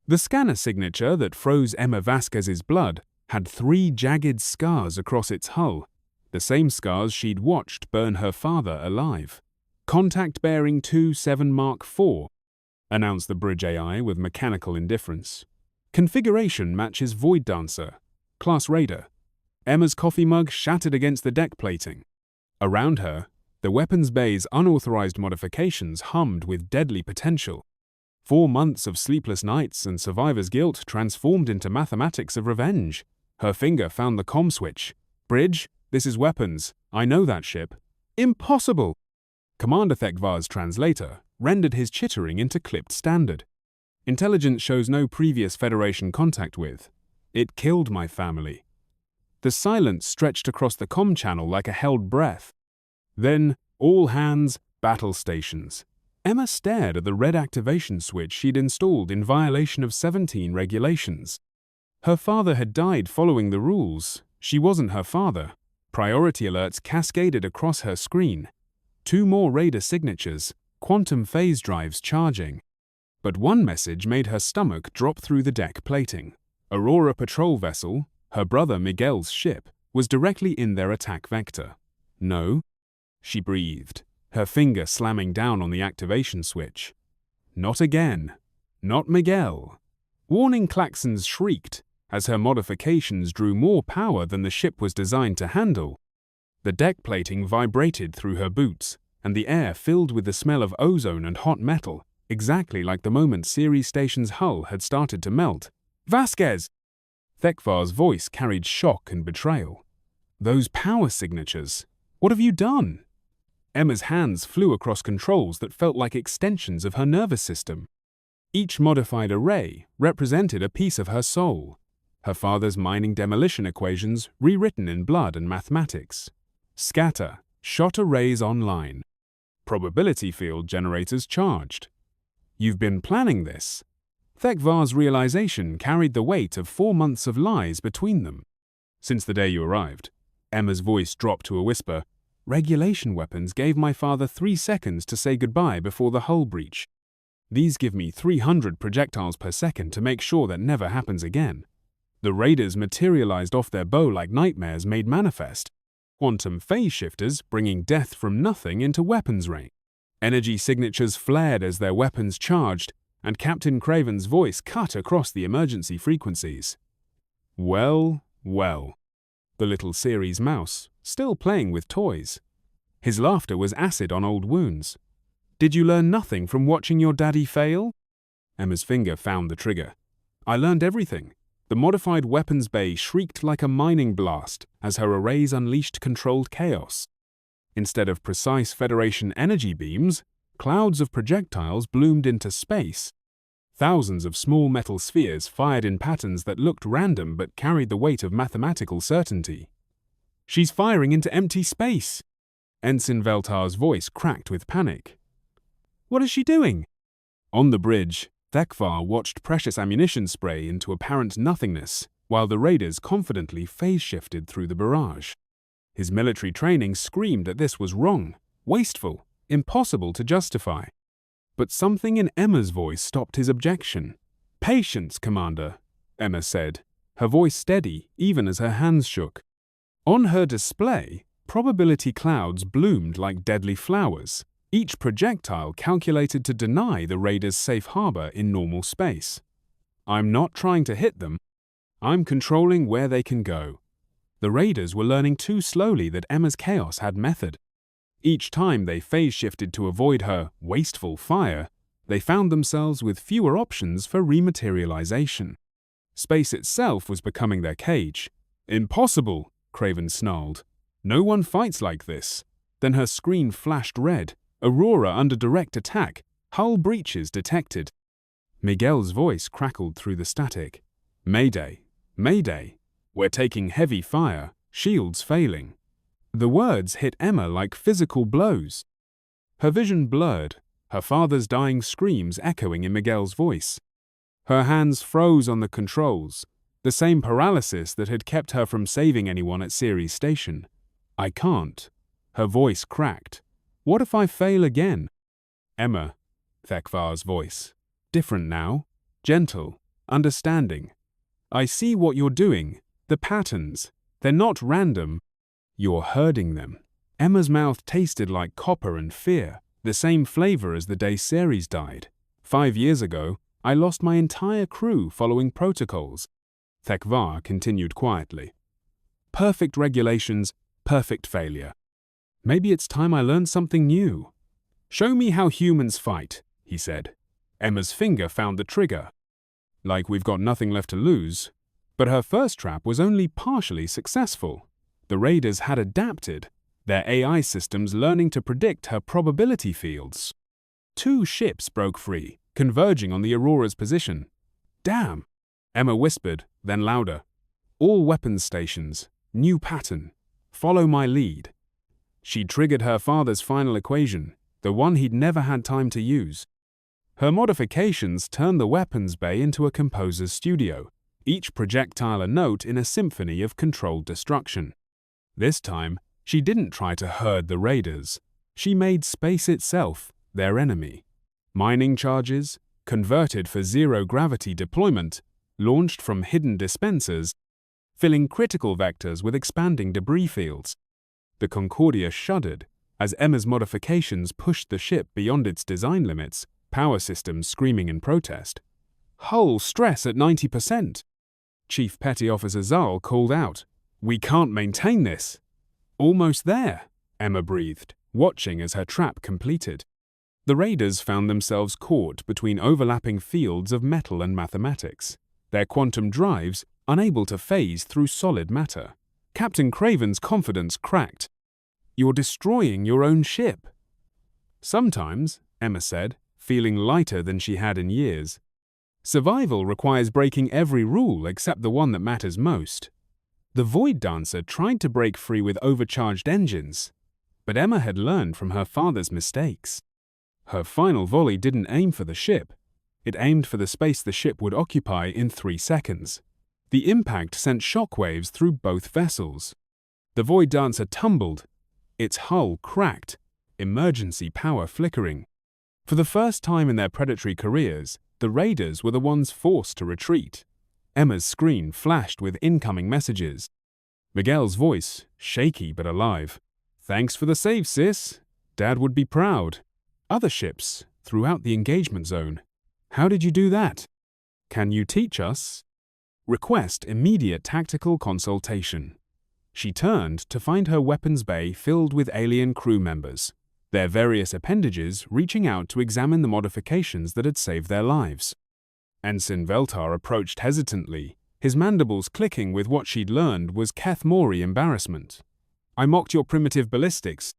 The scanner signature that froze Emma Vasquez's blood had 3 jagged scars across its hull, the same scars she'd watched burn her father alive. "Contact bearing 27 Mark 4, announced the bridge AI with mechanical indifference. "Configuration matches Void Dancer, Class Raider." Emma's coffee mug shattered against the deck plating. Around her, the weapons bay's unauthorized modifications hummed with deadly potential. 4 months of sleepless nights and survivor's guilt transformed into mathematics of revenge. Her finger found the comm switch. "Bridge, this is weapons. I know that ship." "Impossible!" Commander Thek'var's translator rendered his chittering into clipped standard. "Intelligence shows no previous Federation contact with. It killed my family." The silence stretched across the comm channel like a held breath. Then, all hands, battle stations. Emma stared at the red activation switch she'd installed in violation of 17 regulations. Her father had died following the rules. She wasn't her father. Priority alerts cascaded across her screen. 2 more Raider signatures, quantum phase drives charging. But one message made her stomach drop through the deck plating. Aurora patrol vessel, her brother Miguel's ship, was directly in their attack vector. "No," she breathed, her finger slamming down on the activation switch. "Not again. Not Miguel." Warning klaxons shrieked as her modifications drew more power than the ship was designed to handle. The deck plating vibrated through her boots, and the air filled with the smell of ozone and hot metal, exactly like the moment Ceres Station's hull had started to melt. "Vasquez!" Thek'var's voice carried shock and betrayal. "Those power signatures. What have you done?" Emma's hands flew across controls that felt like extensions of her nervous system. Each modified array represented a piece of her soul. Her father's mining demolition equations rewritten in blood and mathematics. Scatter, shot arrays online. Probability field generators charged. "You've been planning this." Thek'var's realization carried the weight of 4 months of lies between them. "Since the day you arrived." Emma's voice dropped to a whisper. "Regulation weapons gave my father 3 seconds to say goodbye before the hull breach. These give me 300 projectiles per second to make sure that never happens again." The Raiders materialized off their bow like nightmares made manifest. Quantum phase shifters bringing death from nothing into weapons range. Energy signatures flared as their weapons charged, and Captain Craven's voice cut across the emergency frequencies. "Well, well." The little Ceres mouse, still playing with toys. His laughter was acid on old wounds. "Did you learn nothing from watching your daddy fail?" Emma's finger found the trigger. "I learned everything." The modified weapons bay shrieked like a mining blast as her arrays unleashed controlled chaos. Instead of precise Federation energy beams, clouds of projectiles bloomed into space. Thousands of small metal spheres fired in patterns that looked random but carried the weight of mathematical certainty. "She's firing into empty space!" Ensign Veltar's voice cracked with panic. "What is she doing?" On the bridge, Thek'var watched precious ammunition spray into apparent nothingness, while the Raiders confidently phase-shifted through the barrage. His military training screamed that this was wrong, wasteful, impossible to justify. But something in Emma's voice stopped his objection. "Patience, Commander," Emma said, her voice steady even as her hands shook. On her display, probability clouds bloomed like deadly flowers, each projectile calculated to deny the Raiders safe harbor in normal space. "I'm not trying to hit them. I'm controlling where they can go." The Raiders were learning too slowly that Emma's chaos had method. Each time they phase-shifted to avoid her wasteful fire, they found themselves with fewer options for rematerialization. Space itself was becoming their cage. "Impossible," Craven snarled. "No one fights like this." Then her screen flashed red. Aurora under direct attack. Hull breaches detected. Miguel's voice crackled through the static. "Mayday! Mayday! We're taking heavy fire. Shields failing." The words hit Emma like physical blows. Her vision blurred, her father's dying screams echoing in Miguel's voice. Her hands froze on the controls, the same paralysis that had kept her from saving anyone at Ceres Station. "I can't." Her voice cracked. "What if I fail again?" "Emma," Thek'var's voice. Different now. Gentle. understanding. I see what you're doing. The patterns. They're not random. You're herding them. Emma's mouth tasted like copper and fear, the same flavor as the day Ceres died. 5 years ago, I lost my entire crew following protocols. Thek'var continued quietly. Perfect regulations, perfect failure. Maybe it's time I learned something new. Show me how humans fight, he said. Emma's finger found the trigger. Like we've got nothing left to lose. But her first trap was only partially successful. The raiders had adapted, their AI systems learning to predict her probability fields. 2 ships broke free, converging on the Aurora's position. Damn, Emma whispered, then louder. All weapons stations, new pattern. Follow my lead. She triggered her father's final equation, the one he'd never had time to use. Her modifications turned the weapons bay into a composer's studio, each projectile a note in a symphony of controlled destruction. This time, she didn't try to herd the raiders. She made space itself their enemy. Mining charges, converted for zero-gravity deployment, launched from hidden dispensers, filling critical vectors with expanding debris fields. The Concordia shuddered as Emma's modifications pushed the ship beyond its design limits, power systems screaming in protest. Hull stress at 90%. Chief Petty Officer Zal called out, "We can't maintain this." Almost there, Emma breathed, watching as her trap completed. The raiders found themselves caught between overlapping fields of metal and mathematics, their quantum drives unable to phase through solid matter. Captain Craven's confidence cracked. "You're destroying your own ship." "Sometimes," Emma said, feeling lighter than she had in years. "Survival requires breaking every rule except the one that matters most." The Void Dancer tried to break free with overcharged engines, but Emma had learned from her father's mistakes. Her final volley didn't aim for the ship. It aimed for the space the ship would occupy in 3 seconds. The impact sent shockwaves through both vessels. The Void Dancer tumbled, its hull cracked, emergency power flickering. For the first time in their predatory careers, the raiders were the ones forced to retreat. Emma's screen flashed with incoming messages. Miguel's voice, shaky but alive. "Thanks for the save, sis. Dad would be proud." Other ships, throughout the engagement zone. "How did you do that? Can you teach us?" Request immediate tactical consultation. She turned to find her weapons bay filled with alien crew members, their various appendages reaching out to examine the modifications that had saved their lives. Ensign Veltar approached hesitantly, his mandibles clicking with what she'd learned was Keth-Mori embarrassment. "I mocked your primitive ballistics,"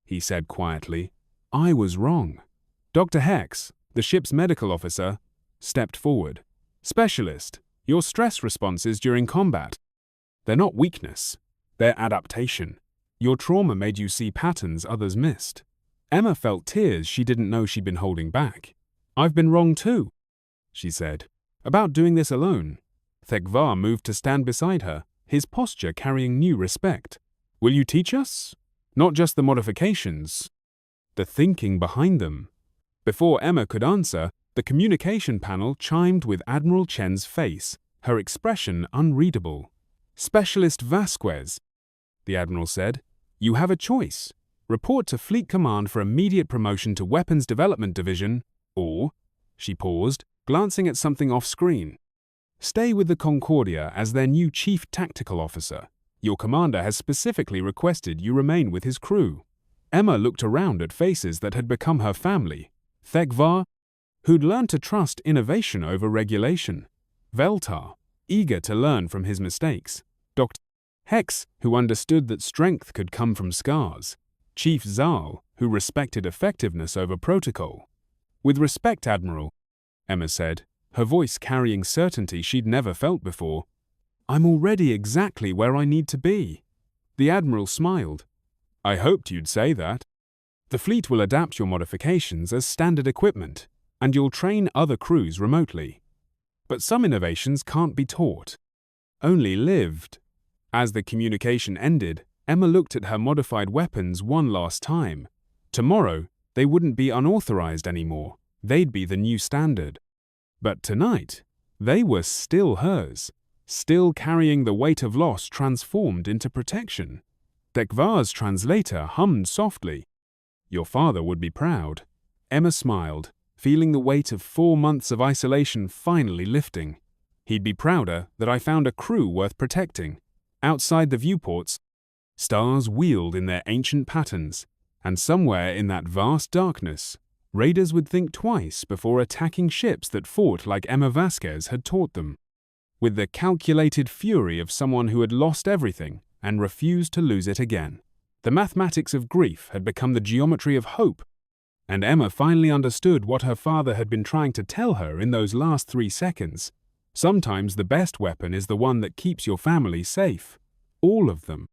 he said quietly. "I was wrong." Dr. Hex, the ship's medical officer, stepped forward. "Specialist, your stress responses during combat. They're not weakness, they're adaptation. Your trauma made you see patterns others missed." Emma felt tears she didn't know she'd been holding back. "I've been wrong too," she said, "about doing this alone." Thek'var moved to stand beside her, his posture carrying new respect. "Will you teach us? Not just the modifications, the thinking behind them." Before Emma could answer, the communication panel chimed with Admiral Chen's face, her expression unreadable. "Specialist Vasquez," the Admiral said, "you have a choice. Report to Fleet Command for immediate promotion to Weapons Development Division, or," she paused, glancing at something off-screen, "stay with the Concordia as their new Chief Tactical Officer. Your commander has specifically requested you remain with his crew." Emma looked around at faces that had become her family. Thek'var, who'd learned to trust innovation over regulation. Veltar, eager to learn from his mistakes. Dr. Hex, who understood that strength could come from scars. Chief Zal, who respected effectiveness over protocol. "With respect, Admiral," Emma said, her voice carrying certainty she'd never felt before, "I'm already exactly where I need to be." The Admiral smiled. "I hoped you'd say that. The fleet will adapt your modifications as standard equipment, and you'll train other crews remotely. But some innovations can't be taught, only lived." As the communication ended, Emma looked at her modified weapons one last time. Tomorrow, they wouldn't be unauthorized anymore. They'd be the new standard. But tonight, They were still hers, still carrying the weight of loss transformed into protection. Thek'var's translator hummed softly. "Your father would be proud." Emma smiled, feeling the weight of 4 months of isolation finally lifting. "He'd be prouder that I found a crew worth protecting." Outside the viewports, stars wheeled in their ancient patterns, and somewhere in that vast darkness, raiders would think twice before attacking ships that fought like Emma Vasquez had taught them. With the calculated fury of someone who had lost everything and refused to lose it again. The mathematics of grief had become the geometry of hope, and Emma finally understood what her father had been trying to tell her in those last 3 seconds. Sometimes the best weapon is the one that keeps your family safe. All of them.